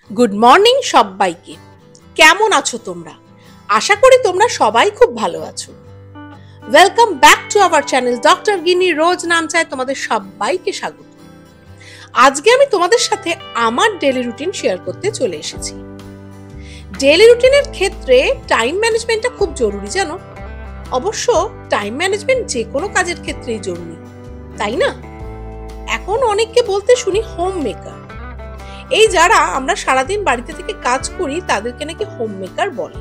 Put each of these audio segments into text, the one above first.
Good morning সবাইকে। কেমন আছো তোমরা? আশা করি তোমরা সবাই খুব ভালো আছো। Welcome back to our channel doctor Ginni rose নাম চায়। তোমাদের সবাইকে স্বাগত। আজকে আমি তোমাদের সাথে আমার ডেইলি রুটিন শেয়ার করতে চলে এসেছি। ডেইলি রুটিনের ক্ষেত্রে টাইম ম্যানেজমেন্টটা খুব জরুরি, জানো। অবশ্য টাইম ম্যানেজমেন্ট যে কোনো কাজের ক্ষেত্রেই জরুরি, তাই না? এখন অনেককে বলতে শুনি হোম মেকার। এই যারা আমরা সারাদিন বাড়িতে থেকে কাজ করি তাদেরকে নাকি হোম মেকার বলে,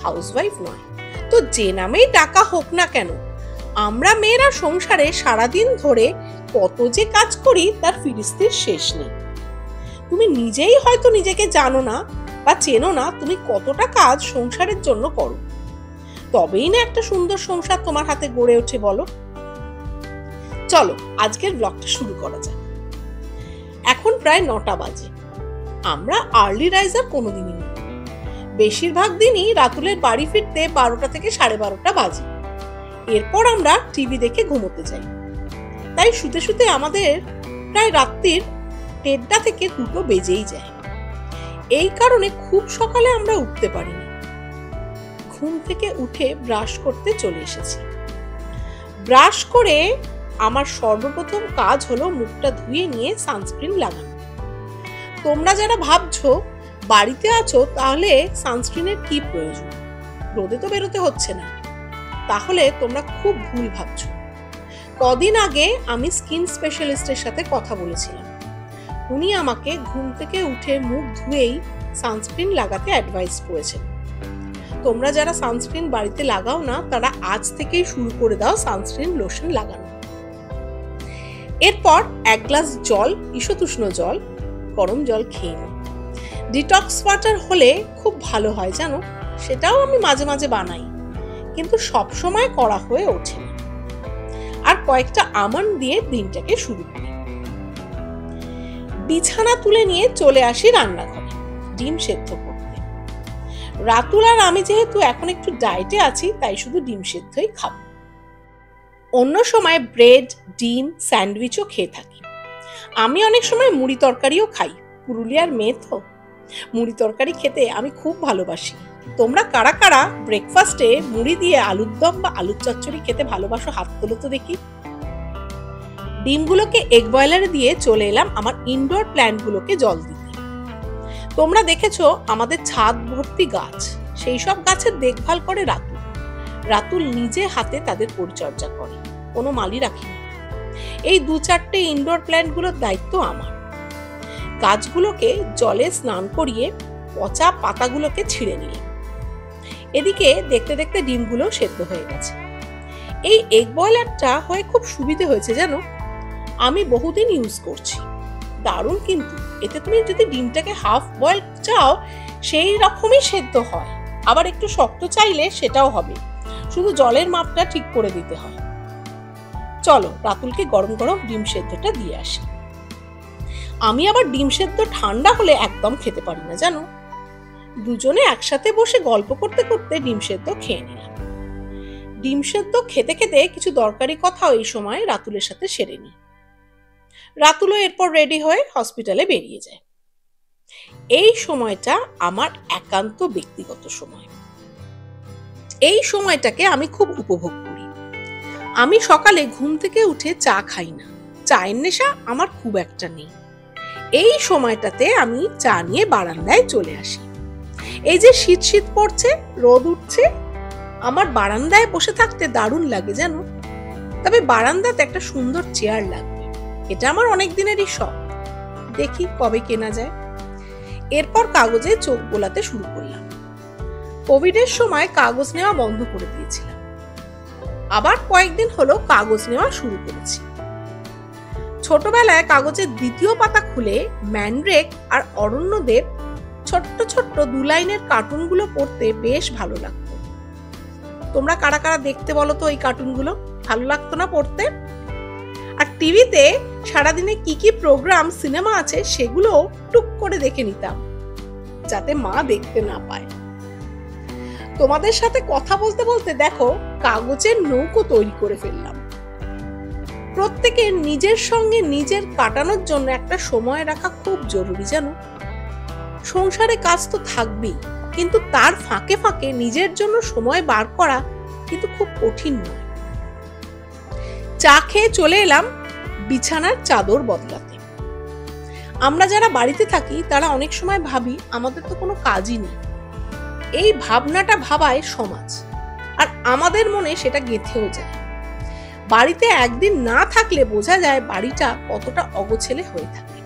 হাউসওয়াইফ নয়। তো যে নামেই ডাকা হোক না কেন, আমরা মেয়েরা সংসারে সারাদিন ধরে কত যে কাজ করি তার ফিরিস্তির শেষ নেই। তুমি নিজেই হয়তো নিজেকে জানো না বা চেনো না তুমি কতটা কাজ সংসারের জন্য করো। তবেই না একটা সুন্দর সংসার তোমার হাতে গড়ে ওঠে, বলো। চলো আজকের ব্লগটা শুরু করা যাক। এখন প্রায় 9টা বাজে। আমরা আর্লি রাইজার কোনোদিনই নই। বেশিরভাগ দিনই রাতুলের বাড়ি ফিরতে 12টা থেকে 12:30 বাজে। এরপর আমরা টিভি দেখে ঘুমোতে যাই। তাই শুতে শুতে আমাদের প্রায় রাত্রির 1টা থেকে 2টো বেজেই যায়। এই কারণে খুব সকালে আমরা উঠতে পারি না। ঘুম থেকে উঠে ব্রাশ করতে চলে এসেছি। ব্রাশ করে আমার সর্বপ্রথম কাজ হলো মুখটা ধুয়ে নিয়ে সানস্ক্রিন লাগানো। তোমরা যারা ভাবছো বাড়িতে আছো তাহলে সানস্ক্রিনের কি প্রয়োজন, রোদে তো বেরোতে হচ্ছে না, তাহলে তোমরা খুব ভুল ভাবছো। কদিন আগে আমি স্কিন স্পেশালিস্টের সাথে কথা বলেছিলাম। উনি আমাকে ঘুম থেকে উঠে মুখ ধুয়েই সানস্ক্রিন লাগাতে অ্যাডভাইস করেছেন। তোমরা যারা সানস্ক্রিন বাড়িতে লাগাও না তারা আজ থেকেই শুরু করে দাও সানস্ক্রিন লোশন লাগানো। এরপর 1 গ্লাস জল, ঈষদুষ্ণ জল, গরম জল খেয়ে নিই। ডিটক্স ওয়াটার হলে খুব ভালো হয়, জানো। সেটাও আমি মাঝে মাঝে বানাই, কিন্তু সব সময় করা হয়ে ওঠে না। আর কয়েকটা আমন্ড দিয়ে দিনটাকে শুরু করি। বিছানা তুলে নিয়ে চলে আসি রান্নাঘরে ডিম সেদ্ধ করতে। রাতুল আর আমি যেহেতু এখন একটু ডায়েটে আছি তাই শুধু ডিম সেদ্ধই খাবো। অন্য সময় ব্রেড, ডিম, স্যান্ডউইচও খেয়ে থাকি। আমি অনেক সময় মুড়ি তরকারিও খাই। পুরুলিয়ার মেয়ে তো, মুড়ি তরকারি খেতে আমি খুব ভালোবাসি। তোমরা কারা কারা ব্রেকফাস্টে মুড়ি দিয়ে আলুর দম বা আলুর চচ্চড়ি খেতে ভালোবাসো, হাত তোলো তো দেখি। ডিমগুলোকে এগ বয়লারে দিয়ে চলে এলাম আমার ইনডোর প্ল্যান্টগুলোকে জল দিতে। তোমরা দেখেছো আমাদের ছাদ ভর্তি গাছ, সেই সব গাছের দেখভাল করে রাতুল। রাতুল নিজে হাতে তাদের পরিচর্যা করে, কোনো মালি রাখি না। এই 2-4টে ইনডোর প্ল্যান্টগুলোর দায়িত্ব আমার। গাছগুলোকে জলে স্নান করিয়ে পচা পাতাগুলোকে ছিঁড়ে নিলাম। এদিকে দেখতে দেখতে ডিমগুলো সেদ্ধ হয়ে গেছে। এই এগ বয়লারটা হয়ে খুব সুবিধে হয়েছে, জানো। আমি বহুদিন ইউজ করছি, দারুণ। কিন্তু এতে তুমি যদি ডিমটাকে হাফ বয়েল চাও সেই রকমই সেদ্ধ হয়, আবার একটু শক্ত চাইলে সেটাও হবে, শুধু জলের মাপটা ঠিক করে দিতে হয়। চলো রাতুলকে গরম গরম ডিম সেদ্ধটা দিয়ে আসি। আমি আবার ডিম সেদ্ধ ঠান্ডা হলে একদম খেতে পারি না, জানো। দুজনে একসাথে বসে গল্প করতে করতে ডিম সেদ্ধ খেয়ে নিলাম। ডিম সেদ্ধ খেতে খেতে কিছু দরকারি কথাও এই সময় রাতুলের সাথে সেরে নিই। রাতুলও এরপর রেডি হয়ে হসপিটালে বেরিয়ে যায়। এই সময়টা আমার একান্ত ব্যক্তিগত সময়। এই সময়টাকে আমি খুব উপভোগ করি। আমি সকালে ঘুম থেকে উঠে চা খাই না, চায়ের নেশা আমার খুব একটা নেই। এই সময়টাতে আমি চা নিয়ে বারান্দায় চলে আসি। এই যে শীত শীত পড়ছে, রোদ উঠছে, আমার বারান্দায় বসে থাকতে দারুণ লাগে, জানো। তবে বারান্দাতে একটা সুন্দর চেয়ার লাগবে, এটা আমার অনেক দিনেরই শখ। দেখি কবে কেনা যায়। এরপর কাগজে চোখ বোলাতে শুরু করলাম। কোভিডের সময় কাগজ নেওয়া বন্ধ করে দিয়েছিলাম, আবার কয়েকদিন হলো কাগজ নেওয়া শুরু করেছি। ছোটবেলায় কাগজের 2য় পাতা খুলে ম্যান্ড্রেক আর অরণ্যদেব ছোট্ট ছোট্ট 2 লাইনের কার্টুনগুলো পড়তে বেশ ভালো লাগতো। তোমরা কারা কারা দেখতে বলো তো এই কার্টুনগুলো? ভালো লাগতো না পড়তে? আর টিভিতে সারাদিনে কি কি প্রোগ্রাম, সিনেমা আছে সেগুলো টুক করে দেখে নিতাম, যাতে মা দেখতে না পায়। তোমাদের সাথে কথা বলতে বলতে দেখো কাগজের নৌকো তৈরি করে ফেললাম। প্রত্যেকের নিজের সঙ্গে নিজের কাটানোর জন্য একটা সময় রাখা খুব জরুরি, জানো। সংসারে কাজ তো থাকবেই, কিন্তু তার ফাঁকে ফাঁকে নিজের জন্য সময় বার করা কিন্তু খুব কঠিন নয়। চা খেয়ে চলে এলাম বিছানার চাদর বদলাতে। আমরা যারা বাড়িতে থাকি তারা অনেক সময় ভাবি আমাদের তো কোনো কাজই নেই। এই ভাবনাটা ভাবায় সমাজ, আর আমাদের মনে সেটা গেঁথেও যায়। বাড়িতে একদিন না থাকলে বোঝা যায় বাড়িটা কতটা অগোছেলে হয়ে থাকে।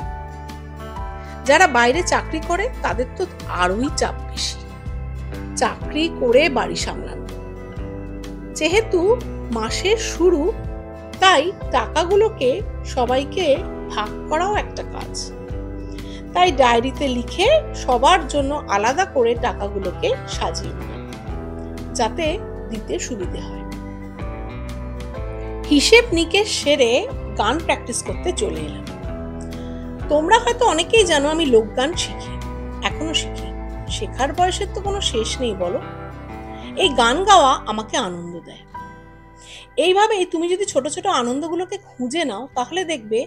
যারা বাইরে চাকরি করে তাদের তো আরোই চাপ বেশি, চাকরি করে বাড়ি সামলানো। যেহেতু মাসের শুরু, তাই টাকাগুলোকে সবাইকে ভাগ করাও একটা কাজ। তাই ডায়েরিতে লিখে সবার জন্য আলাদা করে টাকাগুলোকে সাজিয়ে নেয়, যাতে দিতে সুবিধে হয়। হিসেব নিকেশ সেরে গান প্র্যাকটিস করতে চলে এলাম। তোমরা হয়তো অনেকেই জানো আমি লোকগান শিখি, এখনো শিখি। শেখার বয়সের তো কোনো শেষ নেই বলো। এই গান গাওয়া আমাকে আনন্দ দেয়। এইভাবে তুমি যদি ছোট ছোট আনন্দগুলোকে খুঁজে নাও, তাহলে দেখবে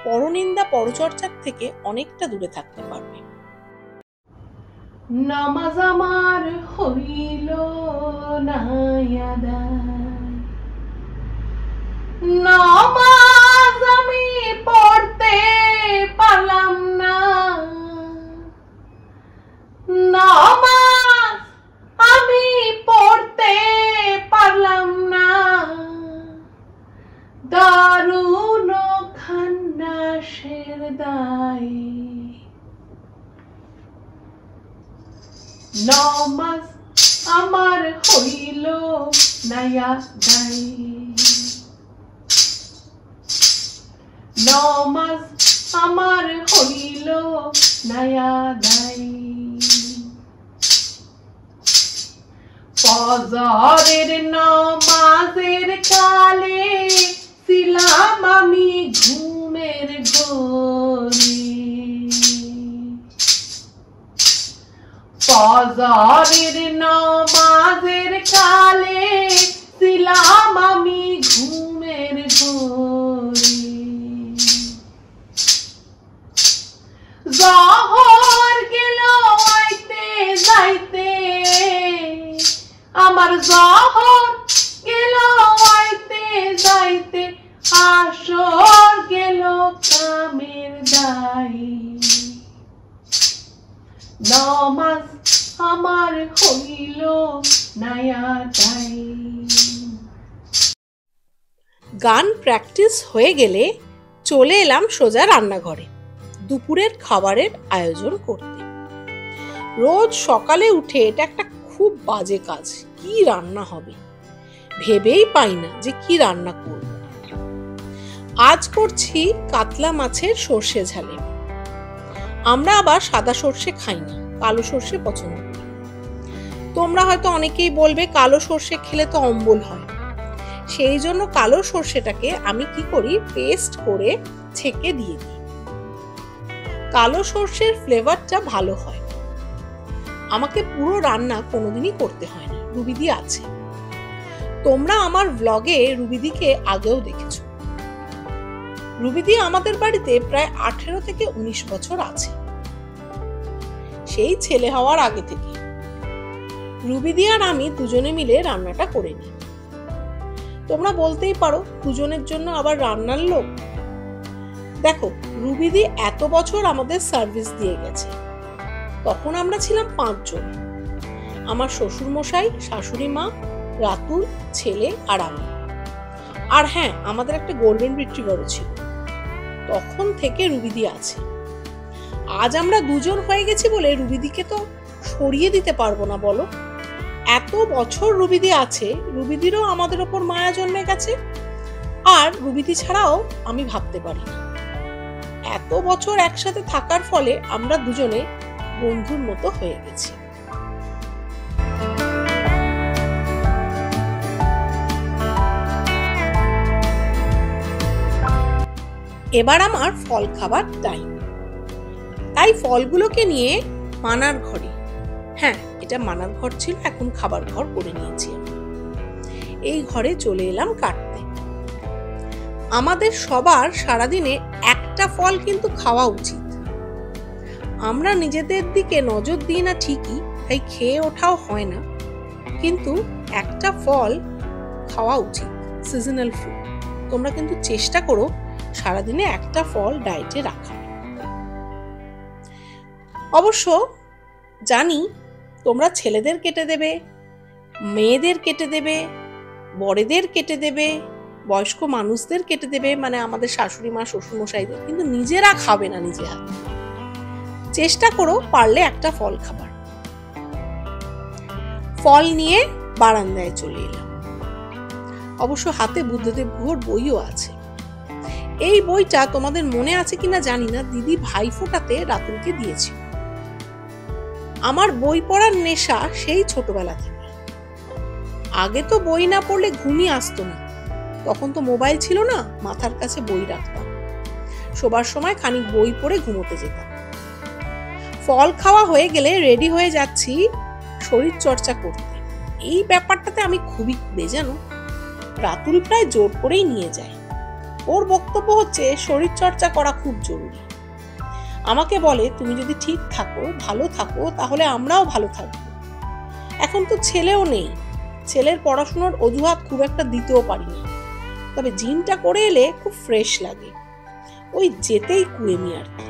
পরনিন্দা পরচর্চার থেকে অনেকটা দূরে থাকতে পারবে। নামাজ আমার হইল না আদায়, নামাজ আমি পড়তে পারলাম না, নামাজ আমি পড়তে পারলাম না, দারুণ খান্নাসের দায়। নামাজ আমার হইল না আদায়, নামাজ আমার হইল না আদায়। ফজরের নামাজের কালে ছিলাম আমি ঘুমের ঘোরে, ফজরের নামাজের কালে ছিলাম আমি ঘুমের ঘোরে। জহর গেল আইতে যাইতে, আমার জহর গেল আইতে যাইতে, আসর গেল কামের দায়। নামাজ আমার হইল না আদায়। গান প্র্যাকটিস হয়ে গেলে চলে এলাম সোজা রান্নাঘরে দুপুরের খাবারের আয়োজন করতে। রোজ সকালে উঠে এটা একটা খুব বাজে কাজ। কি রান্না হবে ভেবেই পাই না যে কি রান্না করব। আজ করছি কাতলা মাছের সর্ষে ঝালে। আমরা আবার সাদা সর্ষে খাই না, কালো সর্ষে পছন্দ করি। তোমরা হয়তো অনেকেই বলবে কালো সর্ষে খেলে তো অম্বল হয়। সেই জন্য কালো সর্ষেটাকে আমি কি করি, পেস্ট করে ছেঁকে দিয়ে দিই। কালো সর্ষের ফ্লেভারটা ভালো হয়। আমাকে পুরো রান্না কোনোদিনই করতে হয় না, রুবিদি আছে। তোমরা আমার ব্লগে রুবিদিকে আগেও দেখেছো। রুবিদি আমাদের বাড়িতে প্রায় 18 থেকে 19 বছর আছে, সেই ছেলে হওয়ার আগে থেকে। রুবিদি আর আমি দুজনে মিলে রান্নাটা করে নিই। তোমরা বলতেই পারো দুজনের জন্য আবার রান্নার লোক। দেখো, রুবিদি এত বছর আমাদের সার্ভিস দিয়ে গেছে। তখন আমরা ছিলাম 5 জন, আমার শ্বশুর মশাই, শাশুড়ি মা, রাতুল, ছেলে আর আমি। আর হ্যাঁ, আমাদের একটা গোল্ডেন রিট্রিভারও ছিল। তখন থেকে রুবিদি আছে। আজ আমরা 2 জন হয়ে গেছি বলে রুবিদিকে তো সরিয়ে দিতে পারবো না বলো। এত বছর রুবিদি আছে, রুবিদিরও আমাদের ওপর মায়া জন্মে গেছে। আর রুবিদি ছাড়াও আমি ভাবতে পারি না। এত বছর একসাথে থাকার ফলে আমরা দুজনে বন্ধুর মতো হয়ে গেছি। এবার আমার ফল খাবার টাইম। তাই ফলগুলোকে নিয়ে মানার ঘরে, হ্যাঁ এটা মানার ঘর ছিল, এখন খাবার ঘর করে নিয়েছি আমি, এই ঘরে চলে এলাম কাটতে। আমাদের সবার সারাদিনে একটা ফল কিন্তু খাওয়া উচিত। আমরা নিজেদের দিকে নজর দিই না ঠিকই, তাই খেয়ে ওঠাও হয় না, কিন্তু একটা ফল খাওয়া উচিত, সিজনাল ফ্রুট। তোমরা কিন্তু চেষ্টা করো সারাদিনে একটা ফল ডায়েটে রাখা। অবশ্য জানি তোমরা ছেলেদের কেটে দেবে, মেয়েদের কেটে দেবে, বড়দের কেটে দেবে, বয়স্ক মানুষদের কেটে দেবে, মানে আমাদের শাশুড়ি মা শ্বশুরমশাইদের, কিন্তু নিজেরা খাবে না নিজে হাতে। চেষ্টা করো পারলে একটা ফল খাবার। ফল নিয়ে বারান্দায় চলে এলাম। অবশ্য হাতে বুদ্ধদেব গুহর বইও আছে। এই বইটা তোমাদের মনে আছে কিনা জানি না, দিদি ভাইফোঁটাতে রাতুলকে দিয়েছিল। আমার বই পড়ার নেশা সেই ছোটবেলা থেকে। আগে তো বই না পড়লে ঘুমই আসতো না, তখন তো মোবাইল ছিল না, মাথার কাছে বই রাখতাম, শোবার সময় খানিক বই পড়ে ঘুমোতে যেতাম। ফল খাওয়া হয়ে গেলে রেডি হয়ে যাচ্ছি শরীর চর্চা করতে। এই ব্যাপারটাতে আমি খুবই জানো, রাতুল প্রায় জোর করেই নিয়ে যায়। ওর বক্তব্য হচ্ছে শরীর চর্চা করা খুব জরুরি। আমাকে বলে তুমি যদি ঠিক থাকো, ভালো থাকো, তাহলে আমরাও ভালো থাকবো। এখন তো ছেলেও নেই, ছেলের পড়াশোনার অজুহাত খুব একটা দিতেও পারি না, তবে জিমটা করে এলে খুব ফ্রেশ লাগে, ওই যেতেই কুয়েমি আর কি।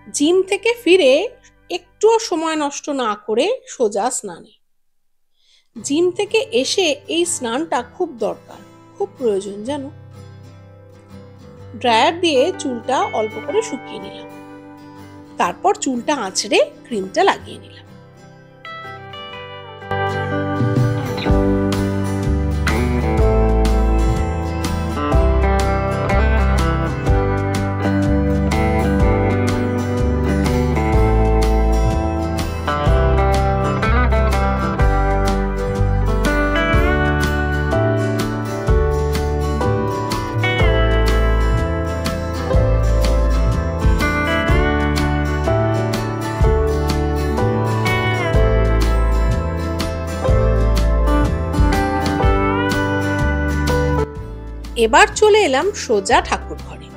জিম থেকে ফিরে একটুও সময় নষ্ট না করে সোজা স্নানে। জিম থেকে এসে এই স্নানটা খুব দরকার, খুব প্রয়োজন জানো। ড্রায়ার দিয়ে চুলটা অল্প করে শুকিয়ে নিলাম, তারপর চুলটা আঁচড়ে ক্রিমটা লাগিয়ে নিলাম। এবার চলে এলাম সোজা ঠাকুর ঘরে।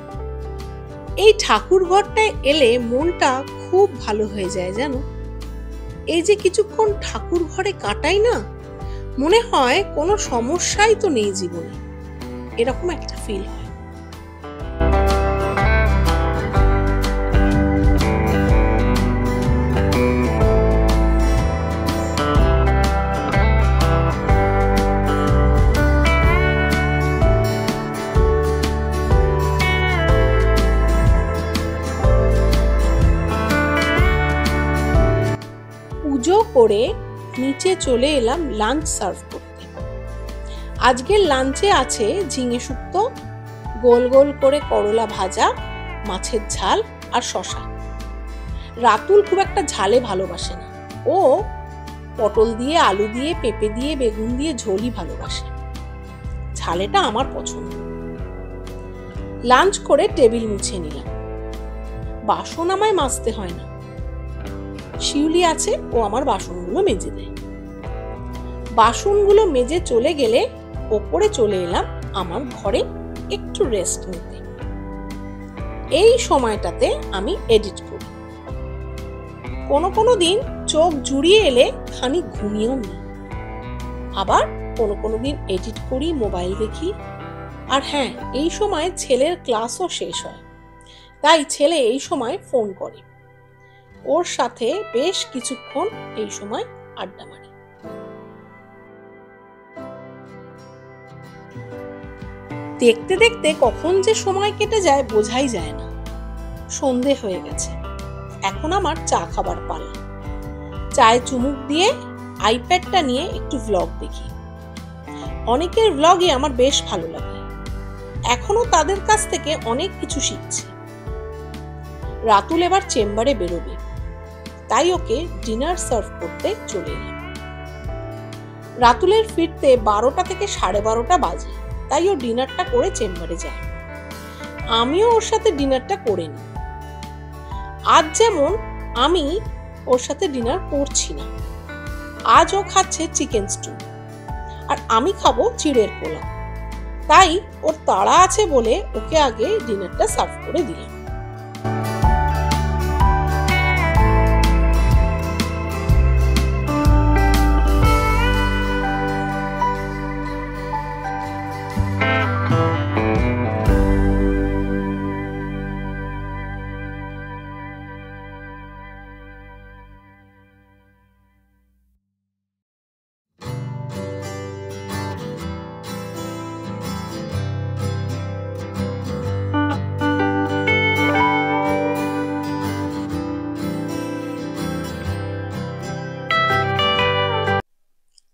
এই ঠাকুর ঘরটায় এলে মনটা খুব ভালো হয়ে যায় জানো। এই যে কিছুক্ষণ ঠাকুর ঘরে কাটাই না, মনে হয় কোনো সমস্যাই তো নেই জীবনে, এরকম একটা ফিল হয়। পুজো করে নিচে চলে এলাম লাঞ্চ সার্ভ করতে। আজকের লাঞ্চে আছে ঝিঙে শুক্তো, গোল গোল করে করলা ভাজা, মাছের ঝাল আর শসা। রাতুল খুব একটা ঝালে ভালোবাসে না, ও পটল দিয়ে, আলু দিয়ে, পেঁপে দিয়ে, বেগুন দিয়ে ঝোলই ভালোবাসে। ঝালেটা আমার পছন্দ। লাঞ্চ করে টেবিল মুছে নিলাম। বাসন আমায় মাজতে হয় না, শিউলি আছে, ও আমার বাসনগুলো মেজে দেয়। বাসনগুলো মেজে চলে গেলে ওপরে চলে এলাম আমার ঘরে একটু রেস্ট নিতে। এই সময়টাতে আমি এডিট করি। কোনো দিন চোখ জুড়িয়ে এলে খানিক ঘুমিয়েও নিই, আবার কোনো দিন এডিট করি, মোবাইল দেখি। আর হ্যাঁ, এই সময় ছেলের ক্লাসও শেষ হয়, তাই ছেলে এই সময় ফোন করে, ওর সাথে বেশ কিছুক্ষণ এই সময় আড্ডা মারি। দেখতে দেখতে কখন যে সময় কেটে যায় বোঝাই যায় না। সন্ধে হয়ে গেছে, এখন আমার চা খাবার পালা। চায়ে চুমুক দিয়ে আইপ্যাডটা নিয়ে একটু ভ্লগ দেখি। অনেকের ভ্লগে আমার বেশ ভালো লাগে, এখনো তাদের কাছ থেকে অনেক কিছু শিখছি। রাতুল এবার চেম্বারে বেরোবে, তাই ওকে ডিনার সার্ভ করতে চলে এলাম। রাতুলের ফিরতে 12টা থেকে 12:30 বাজে, তাই ও ডিনারটা করে চেম্বারে যায়। আমিও ওর সাথে ডিনারটা করে নিই। আজ যেমন আমি ওর সাথে ডিনার করছি না, আজ ও খাচ্ছে চিকেন স্টু আর আমি খাবো চিড়ের পোলাও। তাই ওর তাড়া আছে বলে ওকে আগে ডিনারটা সার্ভ করে দিলাম।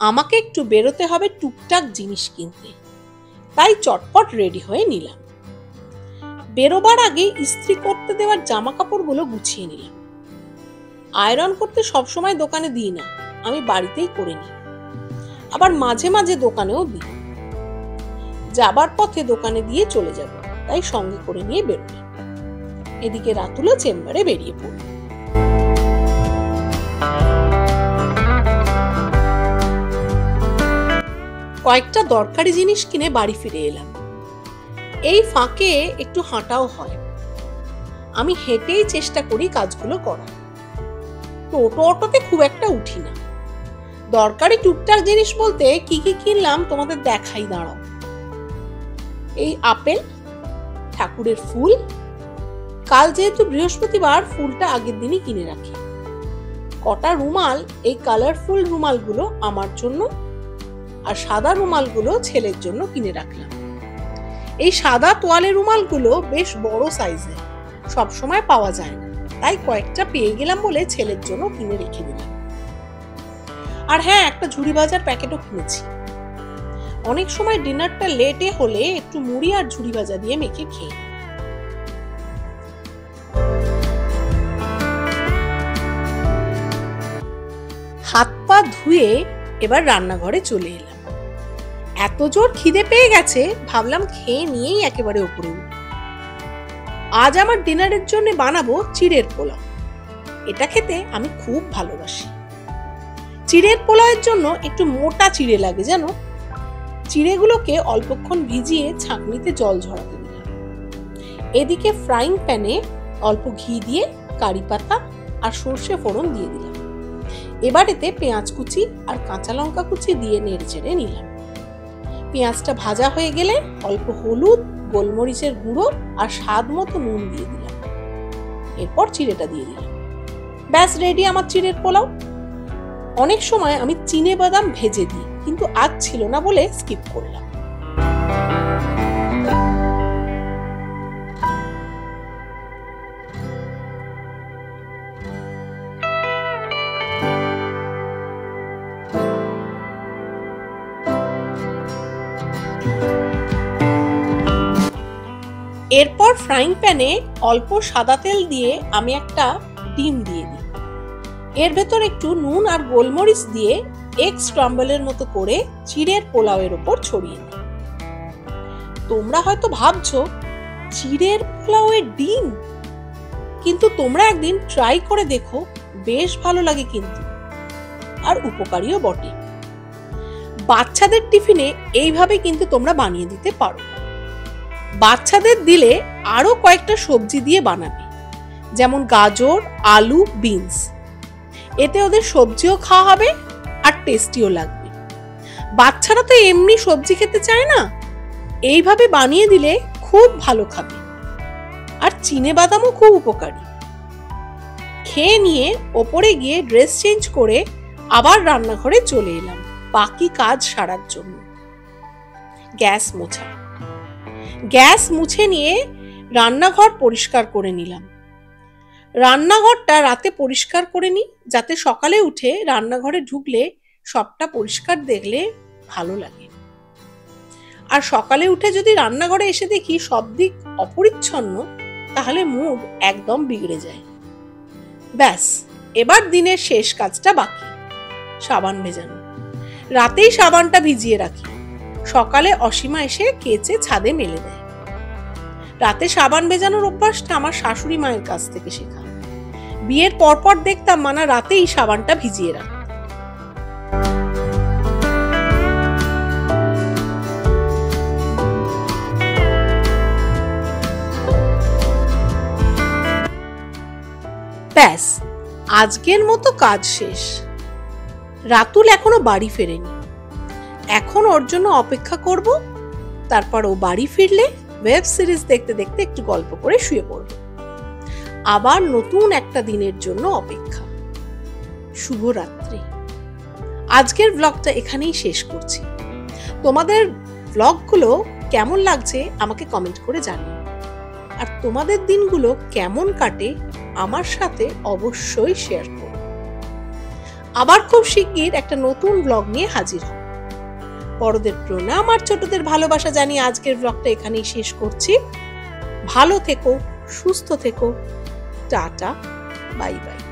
আমাকে একটু বেরোতে হবে টুকটাক জিনিস কিনতে, তাই চটপট রেডি হয়ে নিলাম। বেরোবার আগে ইস্ত্রি করতে দেওয়ার জামা কাপড়গুলো গুছিয়ে নিলাম। আয়রন করতে সবসময় দোকানে দিই না, আমি বাড়িতেই করে নিই। আবার মাঝে মাঝে দোকানেও দিই। যাবার পথে দোকানে দিয়ে চলে যাব, তাই সঙ্গে করে নিয়ে বেরোলাম। এদিকে রাতুলও চেম্বারে বেরিয়ে পড়ল। কয়েকটা দরকারি জিনিস কিনে বাড়ি ফিরে এলাম। এই ফাঁকে একটু হাঁটাও হয়। আমি হেঁটেই চেষ্টা করি কাজগুলো করার। টোটো অটোতে খুব একটা উঠি না। দরকারি টুকটাক জিনিস বলতে কি কি কিনলাম তোমাদের দেখাই, দাঁড়াও। এই আপেল, ঠাকুরের ফুল। কাল যেহেতু বৃহস্পতিবার, ফুলটা আগের দিনই কিনে রাখি। কটা রুমাল, এই কালারফুল রুমালগুলো আমার জন্য, আর সাদা রুমালগুলো ছেলের জন্য কিনে রাখলাম। এই সাদা তোয়ালে রুমালগুলো বেশ বড় সাইজের, সবসময় পাওয়া যায় না, তাই কয়েকটা পেয়ে গেলাম বলে ছেলের জন্য কিনে রেখে দিলাম। আর হ্যাঁ, একটা ঝুড়ি ভাজার প্যাকেটও কিনেছি। অনেক সময় ডিনারটা লেটে হলে একটু মুড়ি আর ঝুড়ি ভাজা দিয়ে মেখে খেয়ে। হাত পা ধুয়ে এবার রান্নাঘরে চলে এলাম। এত জোর খিদে পেয়ে গেছে, ভাবলাম খেয়ে নিয়েই একেবারে উপরে উঠব। আজ আমার ডিনারের জন্য বানাবো চিড়ের পোলাও। এটা খেতে আমি খুব ভালোবাসি। চিড়ের পোলাওয়ের জন্য একটু মোটা চিড়ে লাগে জানো। চিড়েগুলোকে অল্পক্ষণ ভিজিয়ে ছাঁকনিতে জল ঝরাতে দিলাম। এদিকে ফ্রাইং প্যানে অল্প ঘি দিয়ে কারি পাতা আর সর্ষে ফোড়ন দিয়ে দিলাম। এবার এতে পেঁয়াজ কুচি আর কাঁচা লঙ্কা কুচি দিয়ে নেড়ে চেড়ে নিলাম। পেঁয়াজটা ভাজা হয়ে গেলে অল্প হলুদ, গোলমরিচের গুঁড়ো আর স্বাদ মতো নুন দিয়ে দিলাম। এরপর চিড়েটা দিয়ে দিলাম। ব্যাস রেডি আমার চিড়ের পোলাও। অনেক সময় আমি চিনে বাদাম ভেজে দিই, কিন্তু আজ ছিল না বলে স্কিপ করলাম। এরপর ফ্রাইং প্যানে অল্প সাদা তেল দিয়ে আমি একটা ডিম দিয়ে দিই। এর ভেতর একটু নুন আর গোলমরিচ দিয়ে এগ স্ক্রাম্বলের মতো করে চিড়ের পোলাওয়ের উপর ছড়িয়ে দিই। তোমরা হয়তো ভাবছো চিড়ের পোলাওয়ে ডিম, কিন্তু তোমরা একদিন ট্রাই করে দেখো, বেশ ভালো লাগে কিন্তু, আর উপকারীও বটে। বাচ্চাদের টিফিনে এইভাবে কিন্তু তোমরা বানিয়ে দিতে পারো। বাচ্চাদের দিলে আরো কয়েকটা সবজি দিয়ে বানাবে, যেমন গাজর, আলু, বিনস। এতে ওদের সবজিও খাওয়া হবে আর টেস্টিও লাগবে। বাচ্চারা তো এমনি সবজি খেতে চায় না, এইভাবে বানিয়ে দিলে খুব ভালো খাবে। আর চিনে বাদামও খুব উপকারী। খেয়ে নিয়ে ওপরে গিয়ে ড্রেস চেঞ্জ করে আবার রান্নাঘরে চলে এলাম বাকি কাজ সারার জন্য। গ্যাস মুছে নিয়ে রান্নাঘর পরিষ্কার করে নিলাম। রান্নাঘরটা রাতে পরিষ্কার করে নিই, যাতে সকালে উঠে রান্নাঘরে ঢুকলে সবটা পরিষ্কার দেখলে ভালো লাগে। আর সকালে উঠে যদি রান্নাঘরে এসে দেখি সব দিক অপরিচ্ছন্ন, তাহলে মুড একদম বিগড়ে যায়। ব্যাস, এবার দিনের শেষ কাজটা বাকি, সাবান ভেজানো। রাতেই সাবানটা ভিজিয়ে রাখি, সকালে অসীমা এসে কেচে ছাদে মেলে দেয়। রাতে সাবান ভেজানোর অভ্যাসটা আমার শাশুড়ি মায়ের কাছ থেকে শেখা। বিয়ের পরপর দেখতাম মানা রাতেই সাবানটা ভিজিয়ে রাখত। ব্যাস, আজকের মতো কাজ শেষ। রাতুল এখনো বাড়ি ফেরেনি। এখন ওর জন্য অপেক্ষা করব, তারপর ও বাড়ি ফিরলে ওয়েব সিরিজ দেখতে দেখতে একটু গল্প করে শুয়ে পড়ব। আবার নতুন একটা দিনের জন্য অপেক্ষা। শুভরাত্রি। আজকের ব্লগটা এখানেই শেষ করছি। তোমাদের ব্লগগুলো কেমন লাগছে আমাকে কমেন্ট করে জানিও। আর তোমাদের দিনগুলো কেমন কাটে আমার সাথে অবশ্যই শেয়ার করো। আবার খুব শিগগির একটা নতুন ব্লগ নিয়ে হাজির হব। বড়দের প্রণাম আর ছোটদের ভালোবাসা জানিয়ে আজকের ব্লগটা এখানেই শেষ করছি। ভালো থেকো, সুস্থ থেকো। Tata, bye bye.